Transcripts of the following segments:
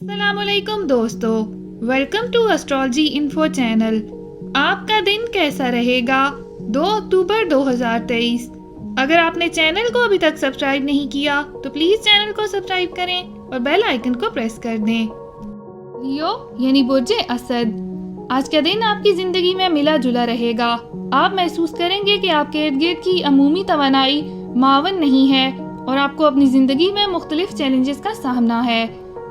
अस्सलाम वालेकुम दोस्तों, welcome to astrology info channel. आपका दिन कैसा रहेगा 2 अक्टूबर 2023। अगर आपने चैनल को अभी तक सब्सक्राइब नहीं किया तो प्लीज चैनल को सब्सक्राइब करें और बेल आइकन को प्रेस कर दें। लियो यानी बुर्जे असद, आज का दिन आपकी जिंदगी में मिला जुला रहेगा। आप महसूस करेंगे कि आपके इर्द गिर्द की अमूमी तवानाई मावन नहीं है और आपको अपनी जिंदगी में मुख्तलिफ चैलेंजेस का सामना है।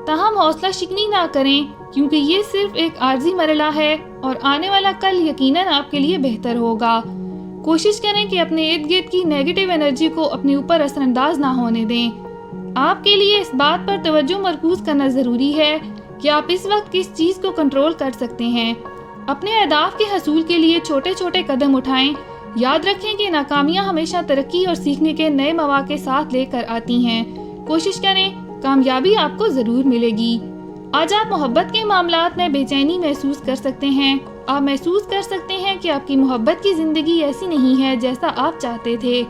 ताहम हौसला शिकनी ना करें क्योंकि ये सिर्फ एक आर्जी मरला है और आने वाला कल यकीनन आपके लिए बेहतर होगा। कोशिश करें कि अपने इर्द गिर्द की नेगेटिव एनर्जी को अपने ऊपर असरअंदाज ना होने दें। आपके लिए इस बात पर तवज्जो मरकूज करना ज़रूरी है कि आप इस वक्त किस चीज़ को कंट्रोल कर सकते हैं। अपने अहदाफ के हसूल के लिए छोटे छोटे कदम उठाएं। याद रखें कि नाकामियां हमेशा तरक्की और सीखने के नए मौके साथ लेकर आती हैं। कोशिश करें, कामयाबी आपको ज़रूर मिलेगी। आज आप मोहब्बत के मामलात में बेचैनी महसूस कर सकते हैं। आप महसूस कर सकते हैं कि आपकी मोहब्बत की ज़िंदगी ऐसी नहीं है जैसा आप चाहते थे।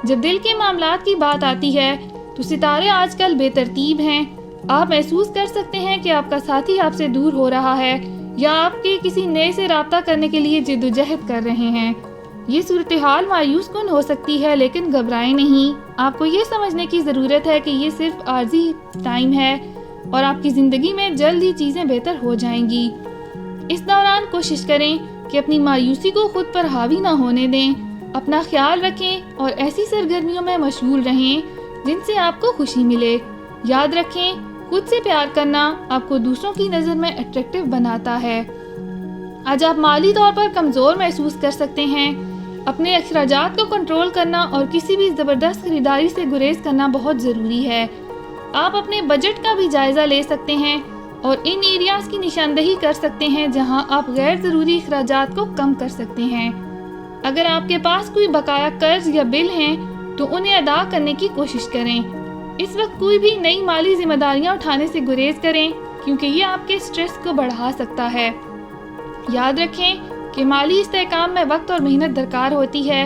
जब दिल के मामलात की बात आती है तो सितारे आजकल बेतरतीब हैं। आप महसूस कर सकते हैं कि आपका साथी आपसे दूर हो रहा है या आपके किसी नए से राब्ता करने के लिए जिद्दोजहद कर रहे हैं। ये सूरत हाल मायूस कुन हो सकती है, लेकिन घबराएं नहीं। आपको ये समझने की ज़रूरत है कि ये सिर्फ आर्जी टाइम है और आपकी ज़िंदगी में जल्द ही चीज़ें बेहतर हो जाएंगी। इस दौरान कोशिश करें कि अपनी मायूसी को खुद पर हावी ना होने दें। अपना ख्याल रखें और ऐसी सरगर्मियों में मशगूल रहें जिनसे आपको खुशी मिले। याद रखें, खुद से प्यार करना आपको दूसरों की नज़र में अट्रैक्टिव बनाता है। आज आप माली तौर पर कमज़ोर महसूस कर सकते हैं। अपने अखराजात को कंट्रोल करना और किसी भी ज़बरदस्त खरीदारी से गुरेज करना बहुत ज़रूरी है। आप अपने बजट का भी जायज़ा ले सकते हैं और इन एरियाज़ की निशानदही कर सकते हैं जहां आप गैर ज़रूरी अखराजात को कम कर सकते हैं। अगर आपके पास कोई बकाया कर्ज या बिल हैं तो उन्हें अदा करने की कोशिश करें। इस वक्त कोई भी नई माली जिम्मेदारियां उठाने से गुरेज करें क्योंकि ये आपके स्ट्रेस को बढ़ा सकता है। याद रखें कि माली इस्तेहकाम में वक्त और मेहनत दरकार होती है,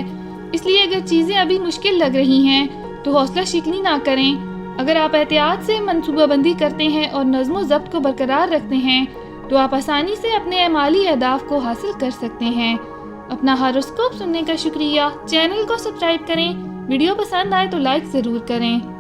इसलिए अगर चीज़ें अभी मुश्किल लग रही हैं तो हौसला शिकनी ना करें। अगर आप एहतियात से मंसूबाबंदी करते हैं और नज़्म व ज़ब्त को बरकरार रखते हैं तो आप आसानी से अपने माली अहदाफ को हासिल कर सकते हैं। अपना हॉरोस्कोप सुनने का शुक्रिया। चैनल को सब्सक्राइब करें। वीडियो पसंद आए तो लाइक ज़रूर करें।